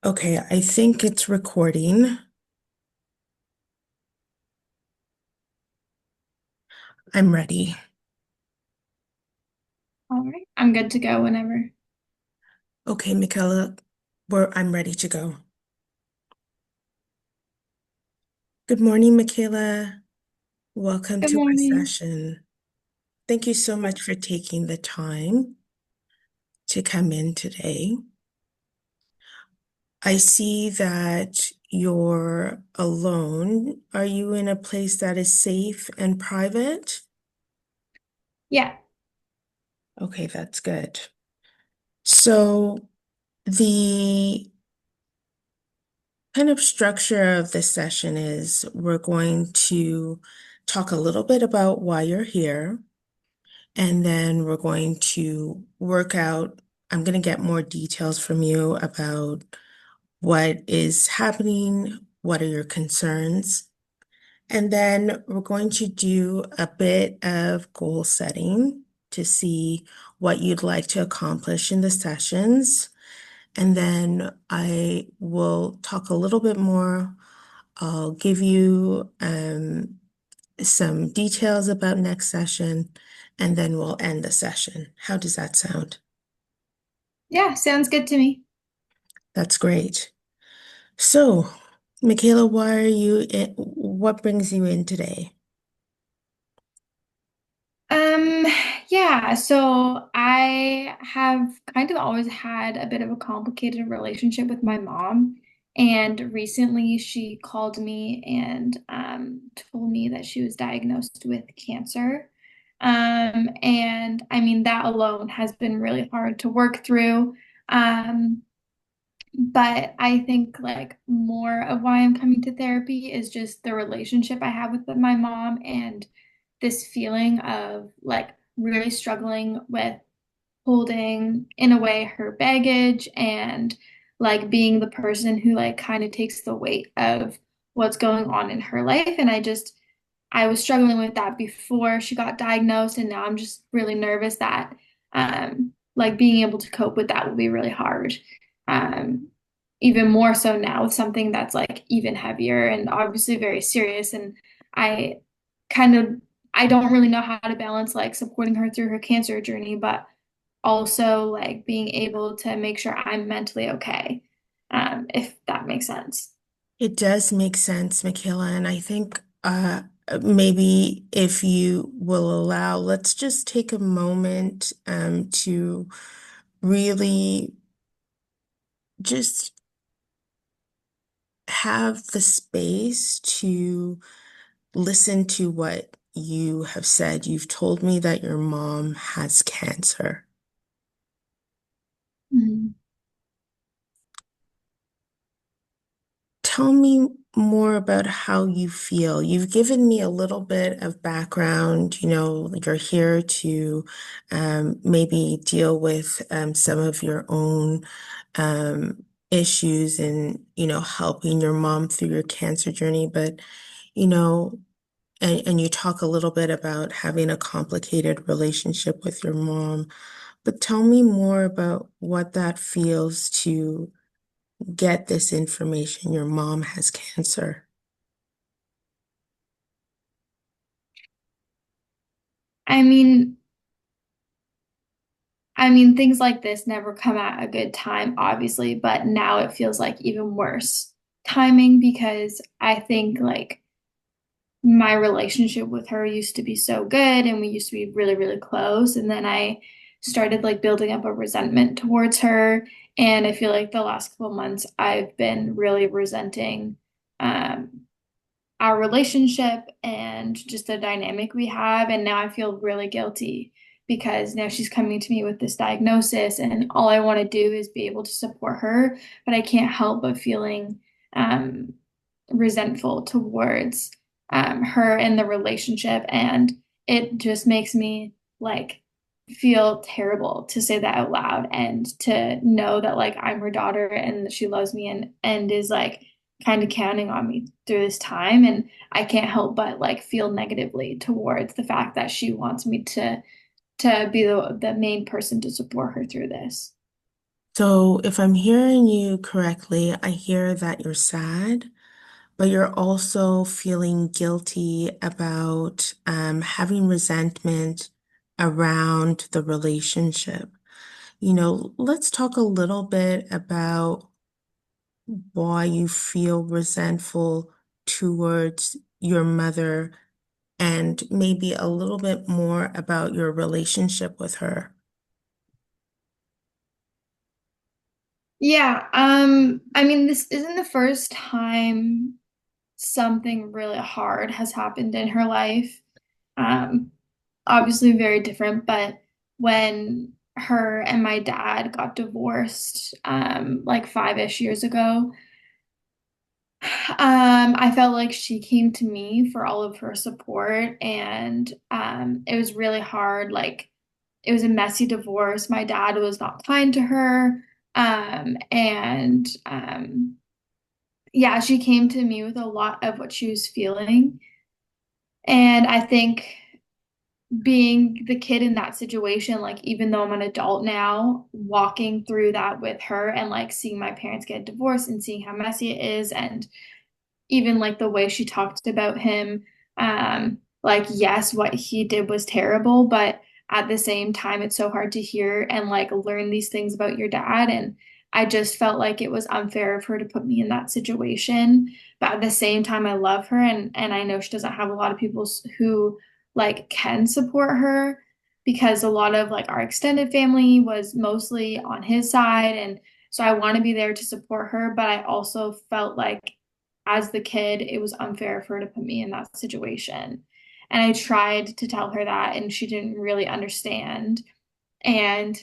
Okay, I think it's recording. I'm ready. All right, I'm good to go whenever. Okay, Mickayla, I'm ready to go. Good morning, Mickayla. Welcome Good to our morning. session. Thank you so much for taking the time to come in today. I see that you're alone. Are you in a place that is safe and private? Yeah. Okay, that's good. So the kind of structure of this session is we're going to talk a little bit about why you're here, and then we're going to work out. I'm going to get more details from you about what is happening, what are your concerns, and then we're going to do a bit of goal setting to see what you'd like to accomplish in the sessions. And then I will talk a little bit more. I'll give you some details about next session, and then we'll end the session. How does that sound? Yeah, sounds good to me. That's great. So, Mickayla, why are you in, what brings you in today? Um, yeah, so I have kind of always had a bit of a complicated relationship with my mom. And recently she called me and told me that she was diagnosed with cancer. And I mean, that alone has been really hard to work through. Um, But I think like more of why I'm coming to therapy is just the relationship I have with my mom and this feeling of like really struggling with holding in a way her baggage and like being the person who like kind of takes the weight of what's going on in her life. And I was struggling with that before she got diagnosed, and now I'm just really nervous that like being able to cope with that will be really hard. Um, Even more so now with something that's like even heavier and obviously very serious. And I kind of I don't really know how to balance like supporting her through her cancer journey, but also like being able to make sure I'm mentally okay, if that makes sense. It does make sense, Michaela, and I think maybe if you will allow, let's just take a moment to really just have the space to listen to what you have said. You've told me that your mom has cancer. Mhm. Tell me more about how you feel. You've given me a little bit of background. You're here to maybe deal with some of your own issues and, helping your mom through your cancer journey. But, you know, and you talk a little bit about having a complicated relationship with your mom. But tell me more about what that feels to get this information. Your mom has cancer. I mean, I mean, things like this never come at a good time, obviously, but now it feels like even worse timing because I think like my relationship with her used to be so good and we used to be really, really close. And then I started like building up a resentment towards her. And I feel like the last couple of months I've been really resenting um, our relationship and just the dynamic we have. And now I feel really guilty because now she's coming to me with this diagnosis, and all I want to do is be able to support her, but I can't help but feeling um, resentful towards her and the relationship. And it just makes me like feel terrible to say that out loud and to know that like I'm her daughter and that she loves me and is like kind of counting on me through this time. And I can't help but like feel negatively towards the fact that she wants me to be the main person to support her through this. So, if I'm hearing you correctly, I hear that you're sad, but you're also feeling guilty about having resentment around the relationship. Let's talk a little bit about why you feel resentful towards your mother and maybe a little bit more about your relationship with her. Yeah, I mean, this isn't the first time something really hard has happened in her life. Um, Obviously very different, but when her and my dad got divorced, like 5-ish years ago, I felt like she came to me for all of her support, and it was really hard. Like, it was a messy divorce. My dad was not kind to her. And Yeah, she came to me with a lot of what she was feeling. And I think being the kid in that situation, like, even though I'm an adult now, walking through that with her and like seeing my parents get divorced and seeing how messy it is, and even like the way she talked about him, like, yes, what he did was terrible, but at the same time it's so hard to hear and like learn these things about your dad. And I just felt like it was unfair of her to put me in that situation, but at the same time I love her, and I know she doesn't have a lot of people who like can support her, because a lot of like our extended family was mostly on his side, and so I want to be there to support her, but I also felt like as the kid, it was unfair for her to put me in that situation. And I tried to tell her that, and she didn't really understand. And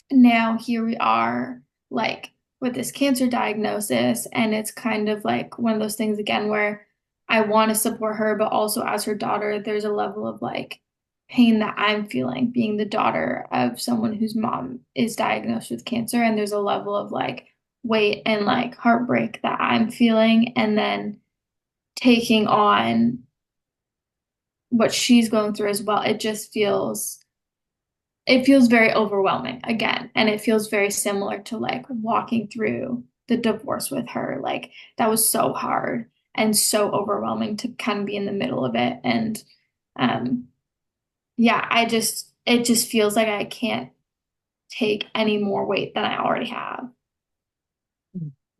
now here we are, like, with this cancer diagnosis, and it's kind of like one of those things again where I want to support her, but also as her daughter, there's a level of like pain that I'm feeling being the daughter of someone whose mom is diagnosed with cancer, and there's a level of like weight and like heartbreak that I'm feeling, and then taking on what she's going through as well. It feels very overwhelming again. And it feels very similar to like walking through the divorce with her. Like, that was so hard and so overwhelming to kind of be in the middle of it. And um, yeah, it just feels like I can't take any more weight than I already have.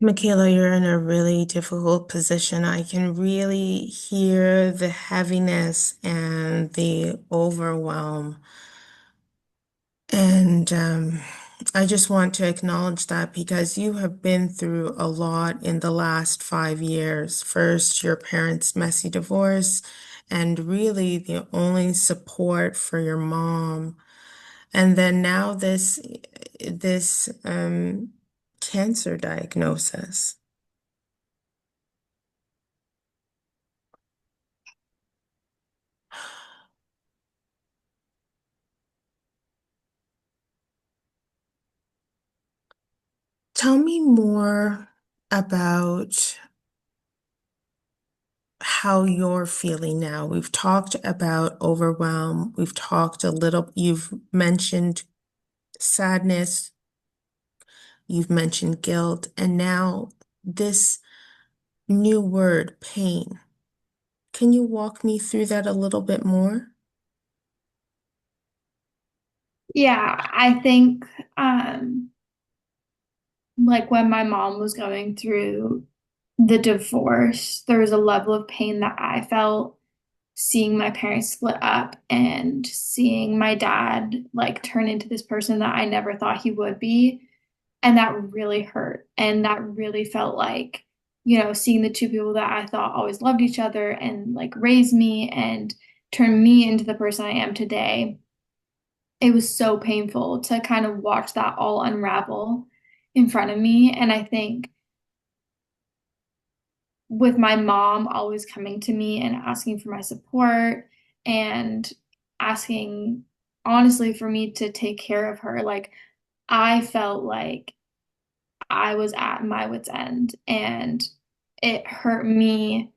Mickayla, you're in a really difficult position. I can really hear the heaviness and the overwhelm. And I just want to acknowledge that because you have been through a lot in the last 5 years. First, your parents' messy divorce, and really the only support for your mom. And then now this cancer diagnosis. Tell me more about how you're feeling now. We've talked about overwhelm. We've talked a little, you've mentioned sadness, you've mentioned guilt, and now this new word, pain. Can you walk me through that a little bit more? Yeah, I think like when my mom was going through the divorce, there was a level of pain that I felt seeing my parents split up and seeing my dad like turn into this person that I never thought he would be. And that really hurt. And that really felt like, seeing the two people that I thought always loved each other and like raised me and turned me into the person I am today. It was so painful to kind of watch that all unravel in front of me. And I think with my mom always coming to me and asking for my support and asking honestly for me to take care of her, like, I felt like I was at my wit's end, and it hurt me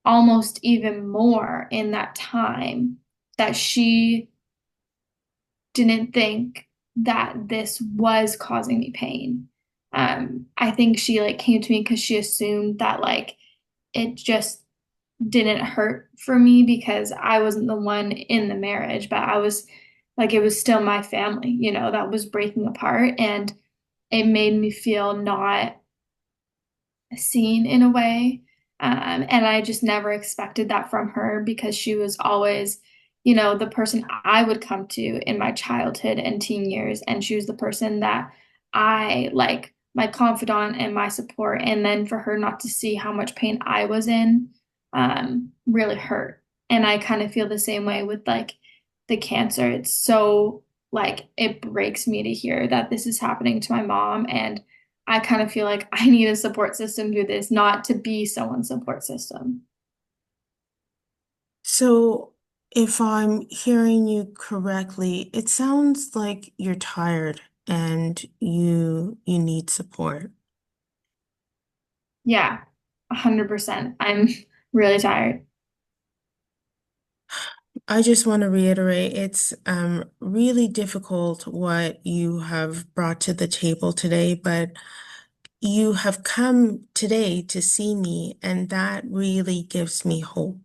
almost even more in that time that she didn't think that this was causing me pain. I think she like came to me because she assumed that like it just didn't hurt for me because I wasn't the one in the marriage, but I was like, it was still my family, that was breaking apart. And it made me feel not seen in a way. And I just never expected that from her because she was always, the person I would come to in my childhood and teen years. And she was the person that I like my confidant and my support. And then for her not to see how much pain I was in, really hurt. And I kind of feel the same way with like the cancer. It's so like it breaks me to hear that this is happening to my mom. And I kind of feel like I need a support system through this, not to be someone's support system. So, if I'm hearing you correctly, it sounds like you're tired and you need support. Yeah, 100%. I'm really tired. I just want to reiterate, it's really difficult what you have brought to the table today, but you have come today to see me, and that really gives me hope.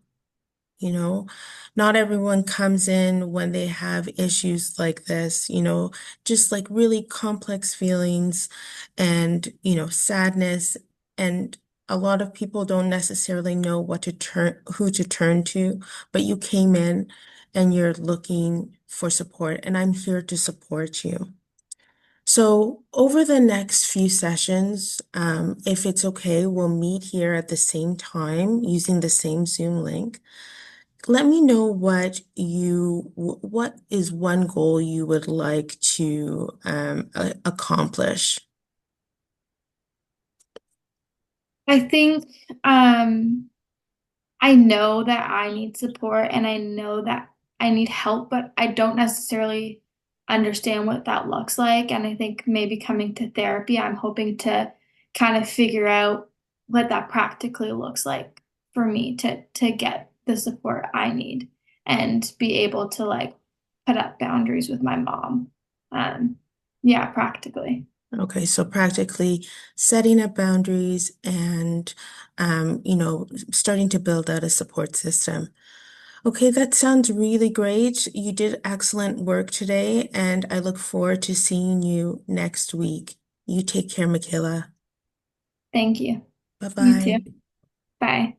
You know, not everyone comes in when they have issues like this, just like really complex feelings and, sadness. And a lot of people don't necessarily know who to turn to, but you came in and you're looking for support, and I'm here to support you. So over the next few sessions, if it's okay, we'll meet here at the same time using the same Zoom link. Let me know what is one goal you would like to accomplish. I think um I know that I need support and I know that I need help, but I don't necessarily understand what that looks like. And I think maybe coming to therapy, I'm hoping to kind of figure out what that practically looks like for me to get the support I need and be able to like put up boundaries with my mom. Um, yeah, practically. Okay, so practically setting up boundaries and starting to build out a support system. Okay, that sounds really great. You did excellent work today, and I look forward to seeing you next week. You take care, Mickayla. Thank you. You too. Bye-bye. Bye.